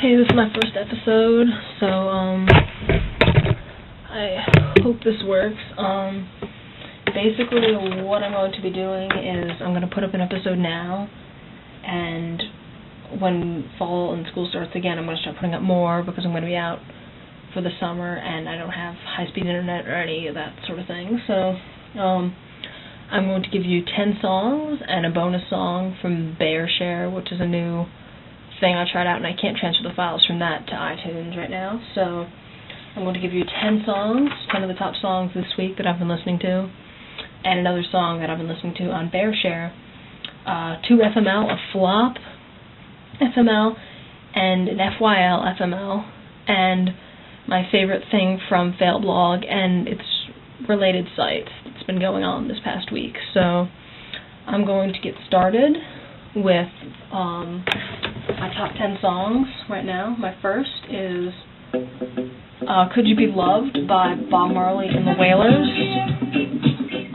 Hey, this is my first episode, so, I hope this works. Basically, what I'm going to be doing is I'm going to put up an episode now, and when fall and school starts again, I'm going to start putting up more, because I'm going to be out for the summer, and I don't have high-speed internet or any of that sort of thing, so, I'm going to give you 10 songs and a bonus song from BearShare, which is a new thing I tried out, and I can't transfer the files from that to iTunes right now, so I'm going to give you 10 songs, 10 of the top songs this week that I've been listening to, and another song that I've been listening to on BearShare, 2 FML, a flop FML, and an FYL FML, and my favorite thing from Failblog and its related sites that's been going on this past week. So I'm going to get started with my top 10 songs right now. My first is Could You Be Loved by Bob Marley and the Wailers.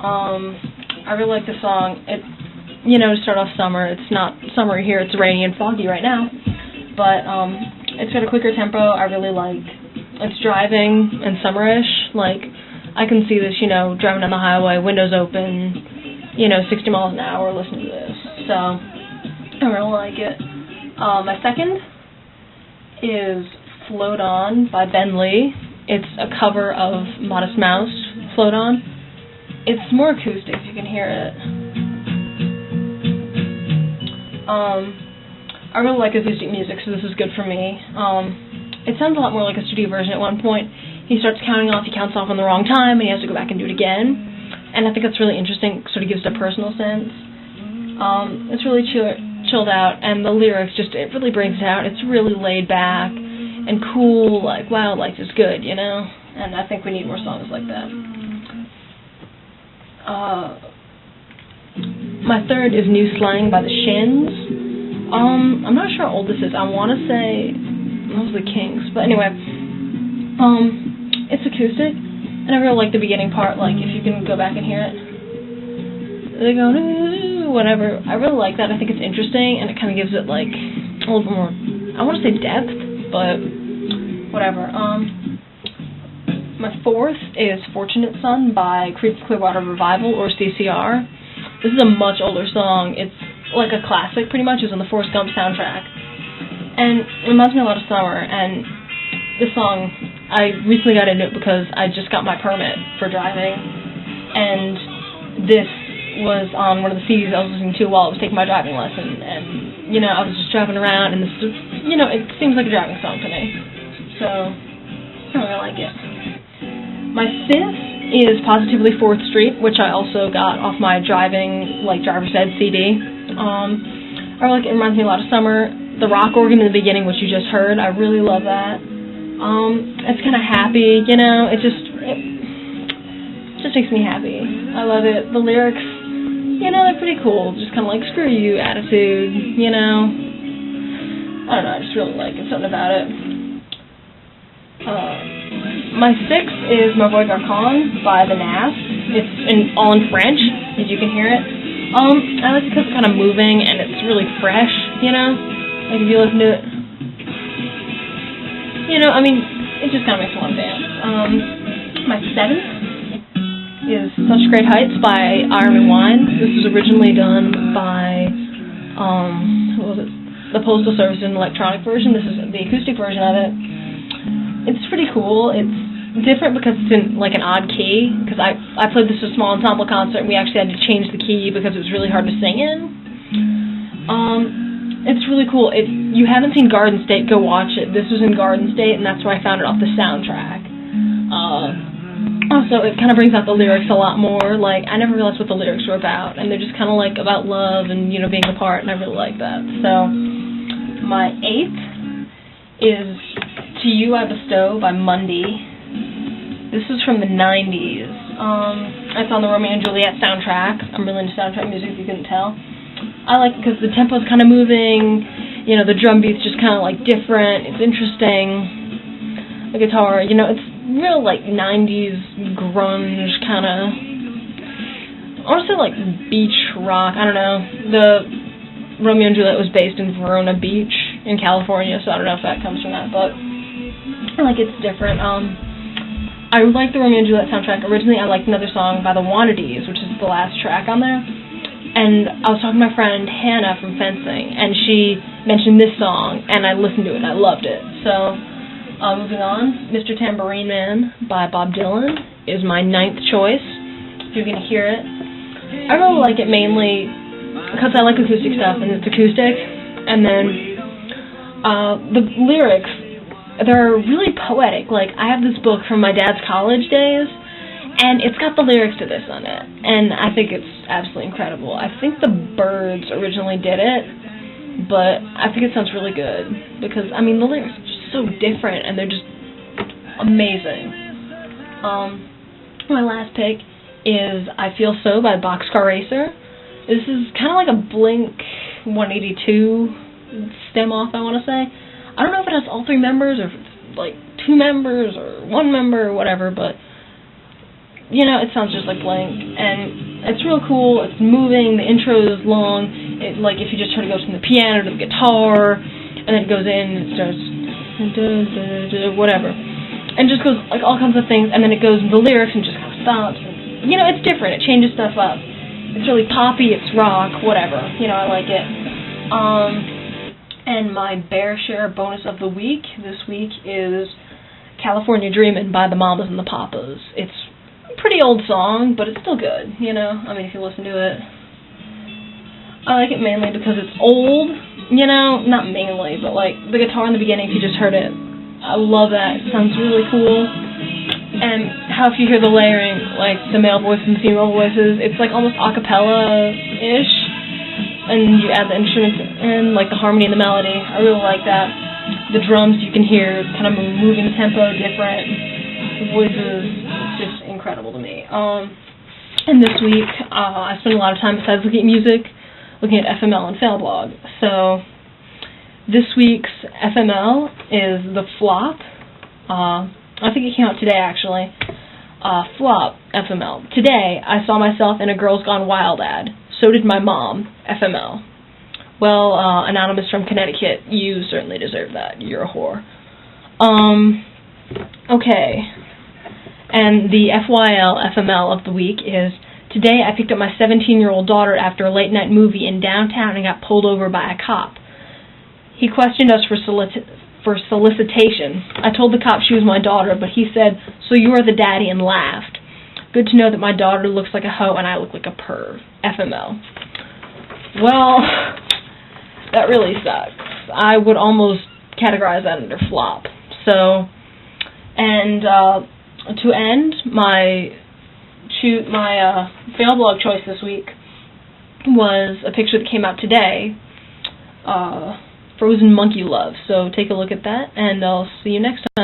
I really like the song. It, to start off summer, it's not summer here, it's rainy and foggy right now, but it's got a quicker tempo. I really like it's driving and summerish. Like, I can see this, driving down the highway, windows open, 60 miles an hour listening to this. So I really like it. My second is Float On by Ben Lee. It's a cover of Modest Mouse, Float On. It's more acoustic, you can hear it. I really like acoustic music, so this is good for me. It sounds a lot more like a studio version. At one point, he starts counting off, he counts off on the wrong time, and he has to go back and do it again. And I think that's really interesting, sort of gives it a personal sense. It's really chilled out, and the lyrics it really brings it out. It's really laid back and cool, like, wow, life is good, And I think we need more songs like that. My third is New Slang by the Shins. I'm not sure how old this is. I want to say those are the Kings, but anyway, it's acoustic, and I really like the beginning part. Like, if you can go back and hear it, they go whatever. I really like that. I think it's interesting, and it kind of gives it like a little bit more. I want to say depth, but whatever. My fourth is Fortunate Son by Creedence Clearwater Revival, or CCR. This is a much older song. It's like a classic, pretty much. It's on the Forrest Gump soundtrack. And it reminds me a lot of summer, and this song, I recently got into it because I just got my permit for driving, and this was on one of the CDs I was listening to while I was taking my driving lesson, and, I was just driving around, and this, it seems like a driving song to me. So, I really like it. My fifth is Positively 4th Street, which I also got off my driving, driver's ed CD. I really like it. It reminds me a lot of summer. The rock organ in the beginning, which you just heard, I really love that. It's kind of happy, it just makes me happy. I love it. The lyrics, they're pretty cool. Just kind of like, screw you attitude, I don't know, I just really like it. Something about it. My sixth is Mauvais Garçon by the Naast. It's all in French, as you can hear it. I like it because it's kind of moving and it's really fresh, Like, if you listen to it, it just kind of makes me want to dance. My seventh is Such Great Heights by Iron and Wine. This was originally done by, who was it? The Postal Service in an electronic version. This is the acoustic version of it. It's pretty cool. It's different because it's in, an odd key, because I played this at a small ensemble concert, and we actually had to change the key because it was really hard to sing in. It's really cool. You haven't seen Garden State, go watch it. This was in Garden State, and that's where I found it off the soundtrack. Also, it kind of brings out the lyrics a lot more. Like, I never realized what the lyrics were about, and they're just kind of, about love and, being apart, and I really like that. So, my eighth is To You I Bestow by Mundy. This is from the 90s. It's on the Romeo and Juliet soundtrack. I'm really into soundtrack music, if you couldn't tell. I like it because the tempo's kind of moving, the drum beat's just kind of, different. It's interesting. The guitar, it's real, 90s grunge kind of, I want to say, beach rock. I don't know. The Romeo and Juliet was based in Verona Beach, in California, so I don't know if that comes from that, but like it's different. I like the Romeo and Juliet soundtrack. Originally, I liked another song by the Wannadies, which is the last track on there. And I was talking to my friend Hannah from fencing, and she mentioned this song, and I listened to it, and I loved it. So, moving on, Mr. Tambourine Man by Bob Dylan is my 9th choice, if you're going to hear it. I really like it mainly because I like acoustic stuff, and it's acoustic. And then the lyrics, they're really poetic. Like, I have this book from my dad's college days, and it's got the lyrics to this on it, and I think it's absolutely incredible. I think the Byrds originally did it, but I think it sounds really good, because, I mean, the lyrics are just so different, and they're just amazing. My last pick is I Feel So by Boxcar Racer. This is kind of like a Blink 182 stem off, I want to say. I don't know if it has all 3 members, or if it's like 2 members, or 1 member, or whatever, but, you know, it sounds just like Blink, and it's real cool. It's moving, the intro is long, like if you just try to go from the piano to the guitar, and then it goes in, and it starts, whatever, and just goes, like, all kinds of things, and then it goes into the lyrics, and just kind of stops, and, you know, it's different, it changes stuff up. It's really poppy, it's rock, whatever, you know, I like it. And my BearShare bonus of the week this week is California Dreamin' by the Mamas and the Papas. It's a pretty old song, but it's still good, you know? I mean, if you listen to it. I like it mainly because it's old, you know? Not mainly, but like the guitar in the beginning, if you just heard it, I love that. It sounds really cool. And how if you hear the layering, like the male voice and the female voices, it's like almost a cappella-ish. And you add the instruments in, like the harmony and the melody. I really like that. The drums you can hear kind of moving the tempo different. The voices, it's just incredible to me. And this week, I spent a lot of time besides looking at music, looking at FML and Failblog. So this week's FML is The Flop. I think it came out today, actually. Flop FML. Today, I saw myself in a Girls Gone Wild ad. So did my mom, FML. Well, Anonymous from Connecticut, you certainly deserve that. You're a whore. Okay. And the FML of the week is, today I picked up my 17-year-old daughter after a late-night movie in downtown and got pulled over by a cop. He questioned us for solicitation. I told the cop she was my daughter, but he said, "So you are the daddy," and laughed. Good to know that my daughter looks like a hoe and I look like a perv. FML. Well, that really sucks. I would almost categorize that under flop. So, and to end, my Failblog choice this week was a picture that came out today, Frozen Monkey Love. So take a look at that, and I'll see you next time.